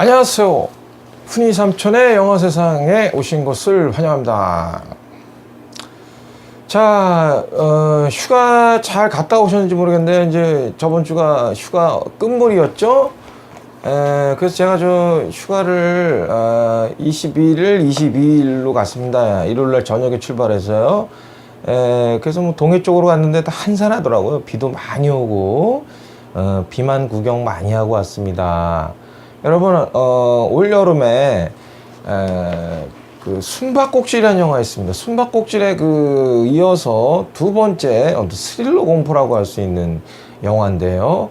안녕하세요. 훈이 삼촌의 영어 세상에 오신 것을 환영합니다. 자, 휴가 잘 갔다 오셨는지 모르겠는데 이제 저번 주가 휴가 끝물이었죠. 그래서 제가 휴가를 21일, 22일로 갔습니다. 일요일날 저녁에 출발해서요. 그래서 뭐 동해 쪽으로 갔는데 다 한산하더라고요. 비도 많이 오고 비만 구경 많이 하고 왔습니다. 여러분, 올 여름에 그 숨바꼭질이라는 영화 있습니다. 숨바꼭질에 이어서 두 번째 스릴러 공포라고 할 수 있는 영화인데요.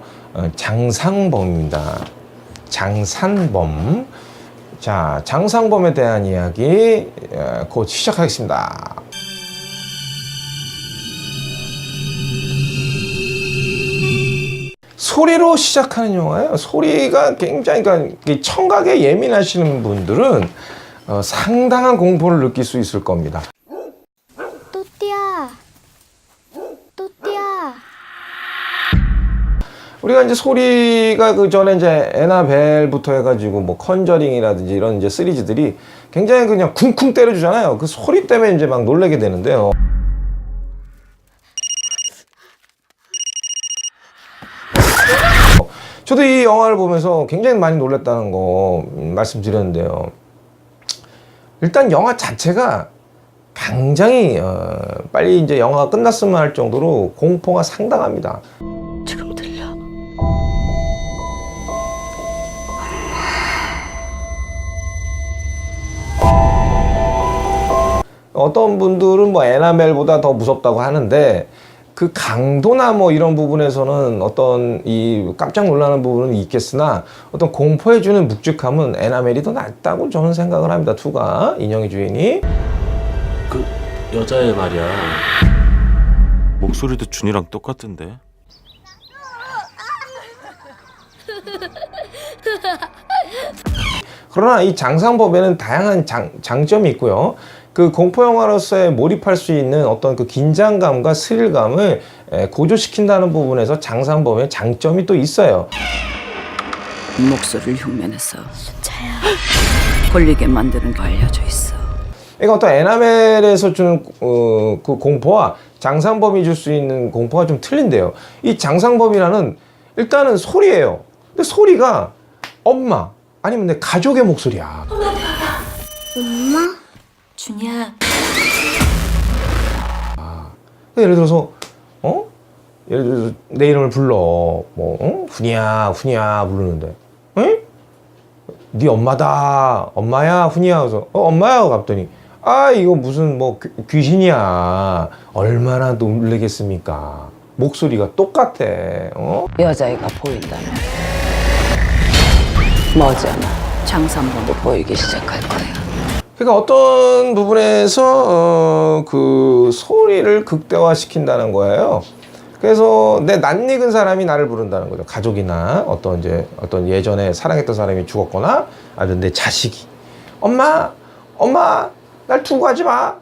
장상범입니다. 장산범. 자, 장상범에 대한 이야기 곧 시작하겠습니다. 소리로 시작하는 영화예요. 소리가 굉장히, 그러니까 청각에 예민하시는 분들은 상당한 공포를 느낄 수 있을 겁니다. 또띠야, 또띠야. 우리가 이제 소리가 그 전에 이제 에나벨부터 해가지고 뭐 컨저링이라든지 이런 이제 시리즈들이 굉장히 그냥 쿵쿵 때려주잖아요. 그 소리 때문에 이제 막 놀라게 되는데요. 저도 이 영화를 보면서 굉장히 많이 놀랐다는 거 말씀드렸는데요. 일단 영화 자체가 굉장히 빨리 이제 영화가 끝났으면 할 정도로 공포가 상당합니다. 지금 들려? 어떤 분들은 뭐 에나멜보다 더 무섭다고 하는데 그 강도나 뭐 이런 부분에서는 어떤 이 깜짝 놀라는 부분은 있겠으나 어떤 공포해주는 묵직함은 에나멜이 더 낫다고 저는 생각을 합니다. 투가 인형의 주인이 그 여자애 말이야. 목소리도 준이랑 똑같은데. 그러나 이 장상범에는 다양한 장점이 있고요. 그 공포 영화로서의 몰입할 수 있는 어떤 그 긴장감과 스릴감을 고조시킨다는 부분에서 장상범의 장점이 또 있어요. 목소리를 흉내내서 홀리게 만드는 게 알려져 있어. 그러니까 어떤 에나멜에서 주는 그 공포와 장상범이 줄 수 있는 공포가 좀 틀린데요. 이 장상범이라는 일단은 소리예요. 근데 소리가 엄마 아니면 내 가족의 목소리야. 엄마? 준이야. 예를 들어서 예를 들어서 내 이름을 불러 훈이야 부르는데 네 엄마다 엄마야 훈이야 그래서 엄마야 갑더니 이거 무슨 뭐 귀신이야 얼마나 놀라겠습니까. 목소리가 똑같아. 여자애가 보인다면 머지않아 장산범도 보이기 시작할 거야. 그러니까 어떤 부분에서 그 소리를 극대화시킨다는 거예요. 그래서 내 낯익은 사람이 나를 부른다는 거죠. 가족이나 어떤 예전에 사랑했던 사람이 죽었거나 아니면 내 자식이 엄마 날 두고 가지 마.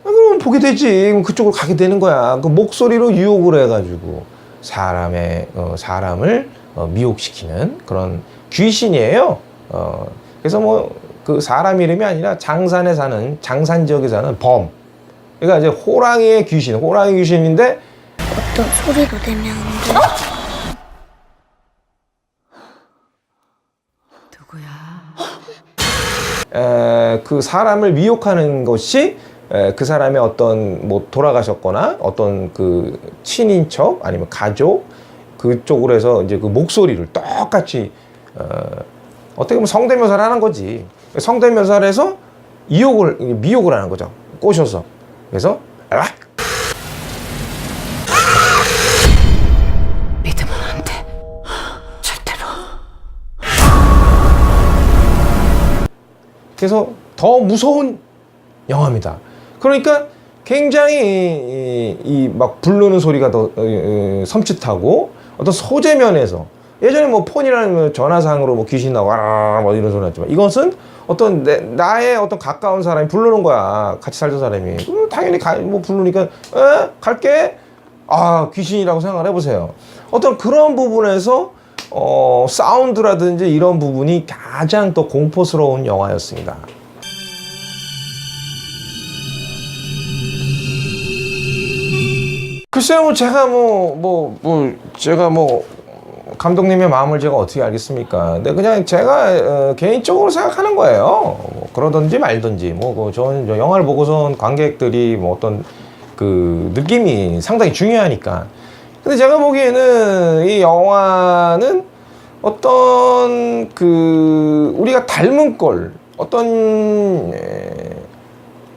그럼 보게 되지. 그럼 그쪽으로 가게 되는 거야. 그 목소리로 유혹을 해가지고 사람을 미혹시키는 그런 귀신이에요. 그래서 뭐 그 사람 이름이 아니라 장산에 사는 장산 지역에 사는 범. 그러니까 이제 호랑이 귀신인데 어떤 소리도 내면 안 돼. 누구야? 그 사람을 미혹하는 것이 그 사람의 어떤 뭐 돌아가셨거나 어떤 그 친인척 아니면 가족 그쪽으로 해서 이제 그 목소리를 똑같이 어떻게 보면 성대묘사를 하는 거지. 성대묘사를 해서 미혹을 하는 거죠. 꼬셔서. 그래서 믿으면 안 돼. 절대로. 그래서 더 무서운 영화입니다. 그러니까 굉장히 이 막 부르는 소리가 더 섬찟하고 어떤 소재면에서 예전에 뭐 폰이라는 전화상으로 뭐 귀신 나고 뭐 이런 소리 났지만 이것은 어떤 나의 어떤 가까운 사람이 부르는 거야. 같이 살던 사람이. 당연히 뭐 부르니까 갈게. 귀신이라고 생각을 해보세요. 어떤 그런 부분에서 사운드라든지 이런 부분이 가장 또 공포스러운 영화였습니다. 글쎄요, 제가 감독님의 마음을 제가 어떻게 알겠습니까? 근데 그냥 제가 개인적으로 생각하는 거예요. 뭐 그러든지 말든지, 저는 영화를 보고선 관객들이 어떤 그 느낌이 상당히 중요하니까. 근데 제가 보기에는 이 영화는 어떤 우리가 닮은 꼴, 어떤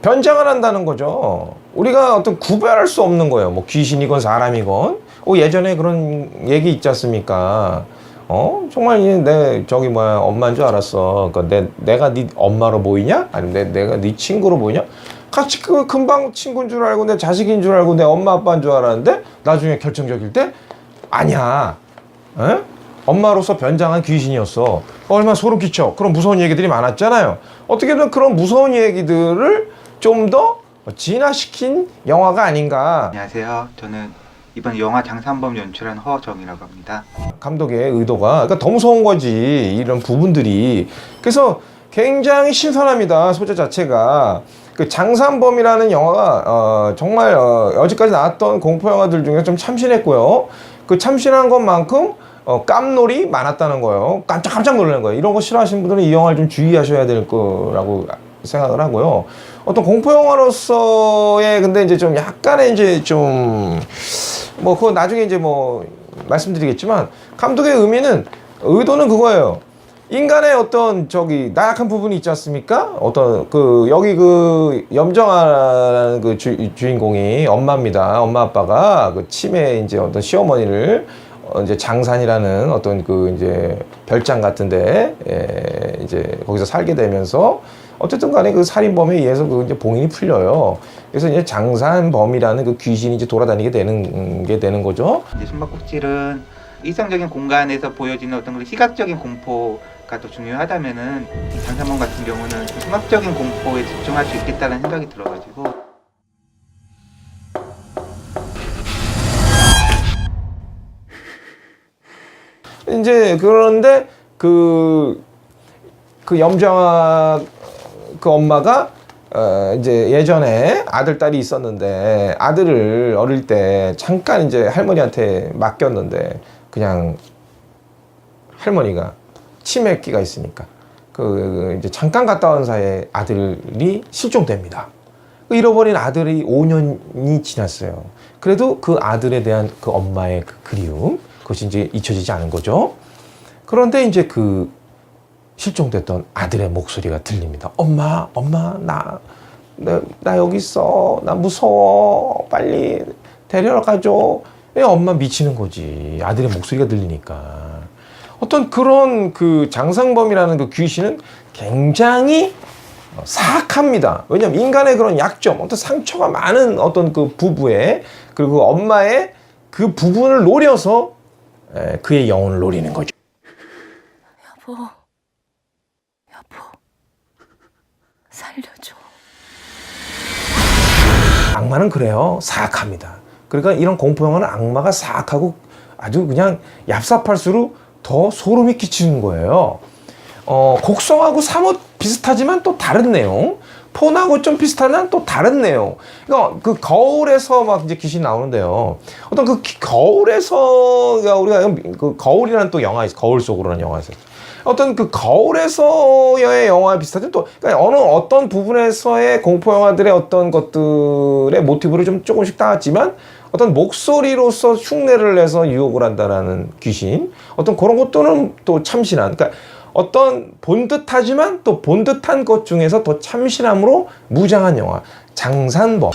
변장을 한다는 거죠. 우리가 어떤 구별할 수 없는 거예요. 뭐 귀신이건 사람이건. 예전에 그런 얘기 있지 않습니까? 정말 엄마인 줄 알았어. 그러니까 내가 네 엄마로 보이냐? 아니면 내가 네 친구로 보이냐? 같이 금방 친구인 줄 알고 내 자식인 줄 알고 내 엄마 아빠인 줄 알았는데 나중에 결정적일 때 아니야. 에? 엄마로서 변장한 귀신이었어. 얼마나 소름 끼쳐. 그런 무서운 얘기들이 많았잖아요. 어떻게든 그런 무서운 얘기들을 좀 더 진화시킨 영화가 아닌가. 안녕하세요. 저는 이번 영화 장산범 연출한 허정이라고 합니다. 감독의 의도가 더 무서운 거지, 이런 부분들이. 그래서 굉장히 신선합니다, 소재 자체가. 그 장산범이라는 영화가 정말 여지까지 나왔던 공포 영화들 중에 좀 참신했고요. 그 참신한 것만큼 깜놀이 많았다는 거예요. 깜짝 놀라는 거예요. 이런 거 싫어하시는 분들은 이 영화를 좀 주의하셔야 될 거라고 생각을 하고요. 어떤 공포 영화로서의 근데 이제 좀 약간의 이제 좀 그거 나중에 이제 말씀드리겠지만, 감독의 의도는 그거예요. 인간의 어떤 나약한 부분이 있지 않습니까? 어떤 여기 염정아라는 주인공이 엄마입니다. 엄마 아빠가 치매 이제 어떤 시어머니를 이제 장산이라는 어떤 이제 별장 같은데 이제 거기서 살게 되면서 어쨌든 간에 살인범에 의해서 이제 봉인이 풀려요. 그래서 이제 장산범이라는 귀신이 이제 돌아다니게 되는 거죠. 이제 숨바꼭질은 일상적인 공간에서 보여지는 어떤 시각적인 공포가 더 중요하다면은 이 장산범 같은 경우는 시각적인 공포에 집중할 수 있겠다는 생각이 들어가지고. 이제 그런데 염정아 엄마가 이제 예전에 아들 딸이 있었는데 아들을 어릴 때 잠깐 이제 할머니한테 맡겼는데 그냥 할머니가 치매기가 있으니까 이제 잠깐 갔다 온 사이에 아들이 실종됩니다. 잃어버린 아들이 5년이 지났어요. 그래도 그 아들에 대한 엄마의 그리움, 그것이 이제 잊혀지지 않은 거죠. 그런데 이제 실종됐던 아들의 목소리가 들립니다. 엄마, 나 여기 있어. 나 무서워. 빨리 데려러 가줘. 엄마 미치는 거지. 아들의 목소리가 들리니까. 어떤 그런 장산범이라는 귀신은 굉장히 사악합니다. 왜냐하면 인간의 그런 약점, 어떤 상처가 많은 어떤 부부의, 그리고 엄마의 그 부분을 노려서 그의 영혼을 노리는 거죠. 여보, 살려줘. 악마는 그래요. 사악합니다. 그러니까 이런 공포 영화는 악마가 사악하고 아주 그냥 얍삽할수록 더 소름이 끼치는 거예요. 곡성하고 사뭇 비슷하지만 또 다른 내용, 폰하고 좀 비슷한 또 다른 내용. 그러니까 거울에서 막 이제 귀신 나오는데요. 어떤 거울에서 우리가 거울이라는 또 영화 있어. 거울 속으로라는 영화 있어요. 어떤 거울에서의 영화와 비슷하죠. 또 그러니까 어떤 부분에서의 공포 영화들의 어떤 것들의 모티브를 조금씩 따왔지만 어떤 목소리로서 흉내를 내서 유혹을 한다라는 귀신, 어떤 그런 것들은 또 참신한, 그러니까 어떤 본듯하지만 또 본듯한 것 중에서 더 참신함으로 무장한 영화 장산범.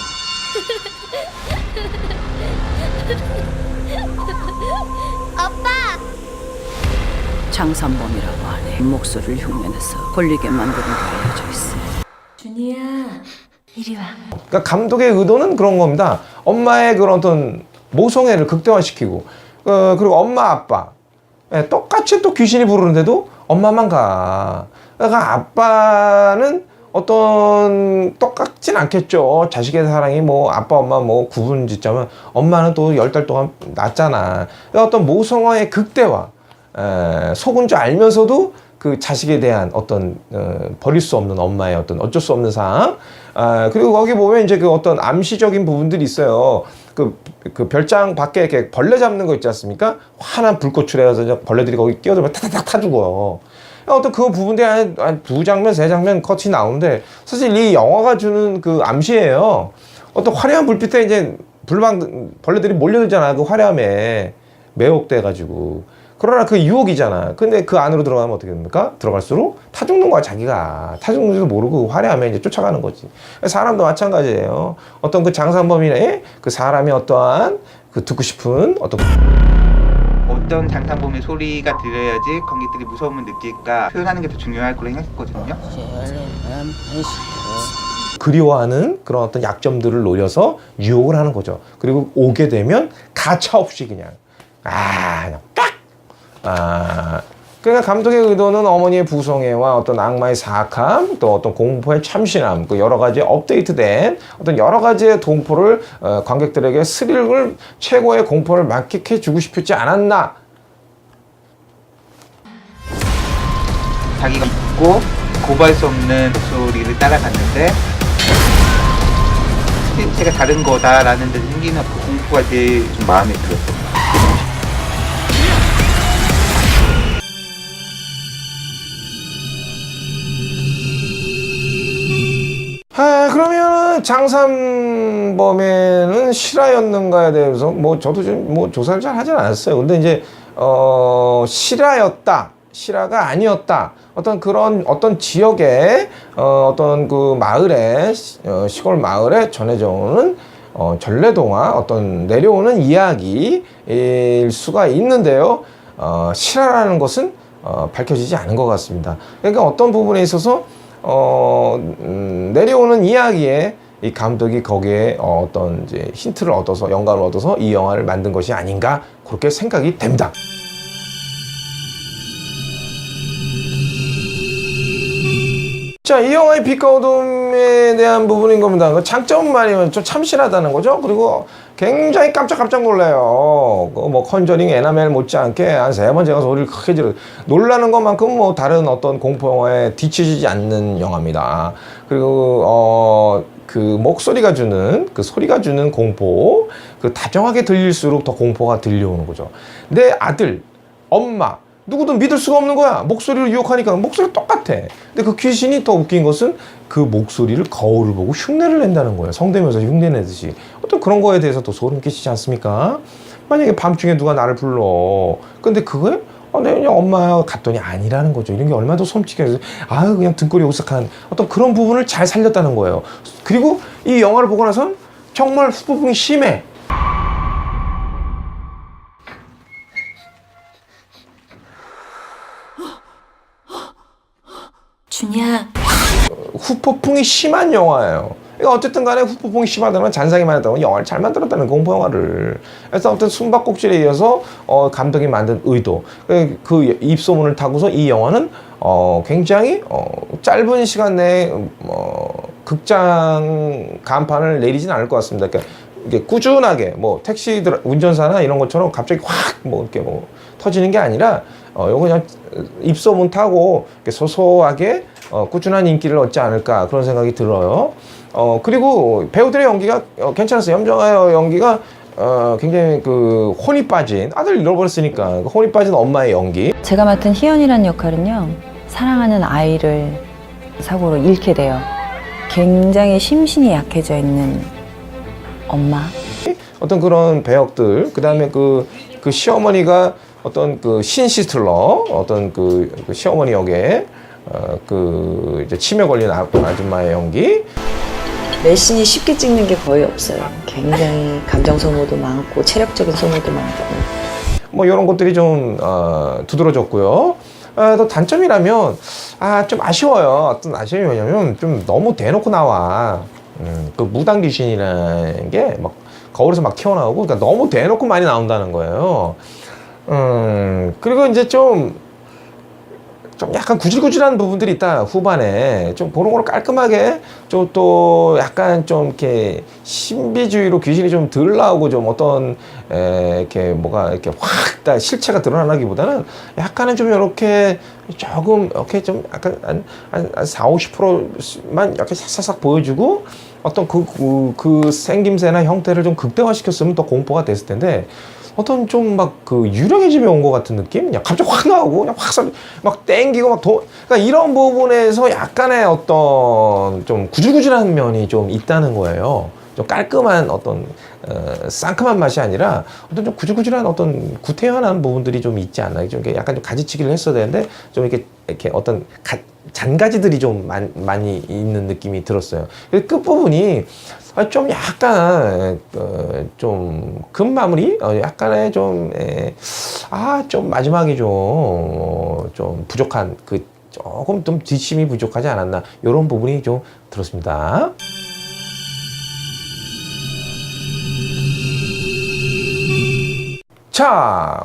장산범이라고 하네. 목소리를 흉내내서 걸리게 만드는 게 알려져 있어. 준이야, 이리 와. 그러니까 감독의 의도는 그런 겁니다. 엄마의 그런 어떤 모성애를 극대화시키고, 그리고 엄마 아빠 똑같이 또 귀신이 부르는데도 엄마만 가. 그러니까 아빠는 어떤 똑같진 않겠죠. 자식의 사랑이 아빠 엄마 구분 짓자면 엄마는 또 10달 동안 낳았잖아. 그러니까 어떤 모성화의 극대화, 속은 줄 알면서도 그 자식에 대한 어떤 버릴 수 없는 엄마의 어떤 어쩔 수 없는 상황. 그리고 거기 보면 이제 그 어떤 암시적인 부분들이 있어요. 그 별장 밖에 이렇게 벌레 잡는 거 있지 않습니까? 환한 불꽃을 해서 벌레들이 거기 끼어들면 타타닥 타 죽어요. 어떤 그 부분들이 한 2장면, 3장면 컷이 나오는데 사실 이 영화가 주는 그 암시예요. 어떤 화려한 불빛에 이제 벌레들이 몰려들잖아. 그 화려함에 매혹돼가지고. 그러나 그 유혹이잖아. 근데 그 안으로 들어가면 어떻게 됩니까? 들어갈수록 타 죽는 거야, 자기가. 타 죽는지도 모르고 화려함에 이제 쫓아가는 거지. 사람도 마찬가지예요. 어떤 그 장산범이네, 그 사람이 어떠한 그 듣고 싶은 어떤 장산범의 소리가 들려야지 관객들이 무서움을 느낄까 표현하는 게 더 중요할 거라 생각했거든요. 그리워하는 그런 어떤 약점들을 노려서 유혹을 하는 거죠. 그리고 오게 되면 가차없이 그냥 그냥 딱 그러니까 감독의 의도는 어머니의 부성애와 어떤 악마의 사악함, 또 어떤 공포의 참신함, 그 여러 가지 업데이트된 어떤 여러 가지의 공포를 관객들에게 스릴을 최고의 공포를 만끽해 주고 싶지 않았나. 자기가 믿고 고발 수 없는 목소리를 따라갔는데 실체가 다른 거다라는 데 생기는 그 공포가 제일 좀 마음에 들었어요. 그러면 장산범에는 실화였는가에 대해서 저도 좀 조사를 잘 하진 않았어요. 근데 이제 실화였다, 실화가 아니었다. 어떤 지역에 어떤 그 마을에 시골 마을에 전해져 오는 전래동화 어떤 내려오는 이야기일 수가 있는데요. 실화라는 것은 밝혀지지 않은 것 같습니다. 그러니까 어떤 부분에 있어서 내려오는 이야기에 이 감독이 거기에 어떤 이제 힌트를 얻어서 영감을 얻어서 이 영화를 만든 것이 아닌가 그렇게 생각이 됩니다. 자, 이 영화의 빛과 어둠에 대한 부분인 겁니다. 그 장점만이면 좀 참신하다는 거죠. 그리고 굉장히 깜짝 놀라요. 컨저링 에나멜 못지않게 한 3번 제가 소리를 크게 지르 놀라는 것만큼 다른 어떤 공포 영화에 뒤처지지 않는 영화입니다. 그리고 그 목소리가 주는 그 소리가 주는 공포, 그 다정하게 들릴수록 더 공포가 들려오는 거죠. 내 아들, 엄마 누구든 믿을 수가 없는 거야. 목소리를 유혹하니까 목소리 똑같아. 근데 그 귀신이 더 웃긴 것은 그 목소리를 거울을 보고 흉내를 낸다는 거예요. 성대면서 흉내 내듯이. 어떤 그런 거에 대해서 또 소름 끼치지 않습니까? 만약에 밤중에 누가 나를 불러. 근데 그거에 내 그냥 엄마야 갔더니 아니라는 거죠. 이런 게 얼마나 더 솔직해서 그냥 등골이 오싹한 어떤 그런 부분을 잘 살렸다는 거예요. 그리고 이 영화를 보고 나서 정말 후폭풍이 심해. 준이야. 후폭풍이 심한 영화예요. 그러니까 어쨌든 간에 후폭풍이 심하다면 잔상이 많았다면 영화를 잘 만들었다는 공포 영화를. 그래서 아무튼 숨바꼭질에 이어서 감독이 만든 의도, 그 입소문을 타고서 이 영화는 굉장히 짧은 시간 내에 극장 간판을 내리진 않을 것 같습니다. 그러니까 이게 꾸준하게 택시 운전사나 이런 것처럼 갑자기 확 이렇게 터지는 게 아니라 요거 그냥 입소문 타고 이렇게 소소하게 꾸준한 인기를 얻지 않을까 그런 생각이 들어요. 그리고 배우들의 연기가 괜찮았어요. 염정아의 연기가 굉장히 그 혼이 빠진 아들 잃어버렸으니까 혼이 빠진 엄마의 연기. 제가 맡은 희연이라는 역할은요, 사랑하는 아이를 사고로 잃게 돼요. 굉장히 심신이 약해져 있는 엄마. 어떤 그런 배역들, 그 다음에 그 시어머니가 어떤 그 신시틀러, 어떤 그 시어머니 역에 그 이제 치매 걸린 아줌마의 연기. 내신이 쉽게 찍는 게 거의 없어요. 굉장히 감정 소모도 많고 체력적인 소모도 많고. 이런 것들이 좀 두드러졌고요. 또 단점이라면 좀 아쉬워요. 어떤 아쉬움이 뭐냐면 좀 너무 대놓고 나와. 그 무당 귀신이라는 게 막 거울에서 막 튀어나오고, 그러니까 너무 대놓고 많이 나온다는 거예요. 그리고 이제 좀 좀 약간 구질구질한 부분들이 있다. 후반에 좀 보는 거로 깔끔하게 좀 또 약간 좀 이렇게 신비주의로 귀신이 좀 덜 나오고 좀 어떤 이렇게 뭐가 이렇게 확 다 실체가 드러나기보다는 약간은 좀 이렇게 조금 이렇게 좀 약간 한 4-50%만 이렇게 싹싹 보여주고 어떤 그 생김새나 형태를 좀 극대화시켰으면 더 공포가 됐을 텐데 어떤 좀 막 그 유령의 집에 온 것 같은 느낌? 그냥 갑자기 확 나오고 그냥 막 땡기고 막 그러니까 이런 부분에서 약간의 어떤 좀 구질구질한 면이 좀 있다는 거예요. 좀 깔끔한 어떤 상큼한 맛이 아니라 어떤 좀 구질구질한 어떤 구태연한 부분들이 좀 있지 않나. 좀 이렇게 약간 좀 가지치기를 했어야 되는데 좀 이렇게 어떤 잔가지들이 좀 많이 있는 느낌이 들었어요. 끝부분이 좀 약간 좀 금마무리 약간의 좀 마지막이 좀 부족한 조금 좀 뒷심이 부족하지 않았나 이런 부분이 좀 들었습니다. 자,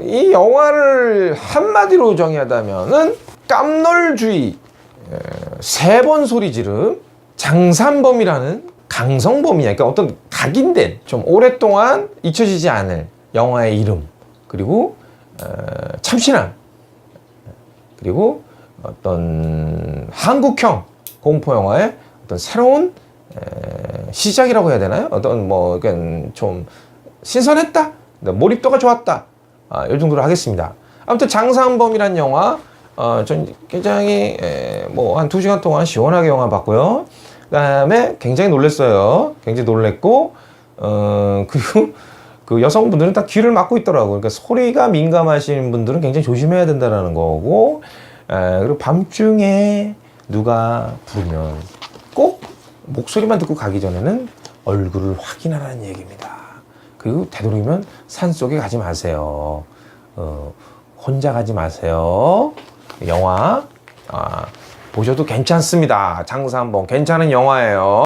이 영화를 한마디로 정의하자면은 깜놀주의, 3번 소리 지름, 장산범이라는 강성범이야. 그러니까 어떤 각인된 좀 오랫동안 잊혀지지 않을 영화의 이름, 그리고 참신함, 그리고 어떤 한국형 공포 영화의 어떤 새로운 시작이라고 해야 되나요? 어떤 좀 신선했다, 몰입도가 좋았다, 이 정도로 하겠습니다. 아무튼 장산범이란 영화 전 굉장히 한 2시간 동안 시원하게 영화 봤고요. 그 다음에 굉장히 놀랐어요. 굉장히 놀랬고 그리고 그 여성분들은 다 귀를 막고 있더라고요. 그러니까 소리가 민감하신 분들은 굉장히 조심해야 된다는 거고, 그리고 밤중에 누가 부르면 꼭 목소리만 듣고 가기 전에는 얼굴을 확인하라는 얘기입니다. 그리고 되도록이면 산속에 가지 마세요. 혼자 가지 마세요. 영화 보셔도 괜찮습니다. 장산범 괜찮은 영화예요.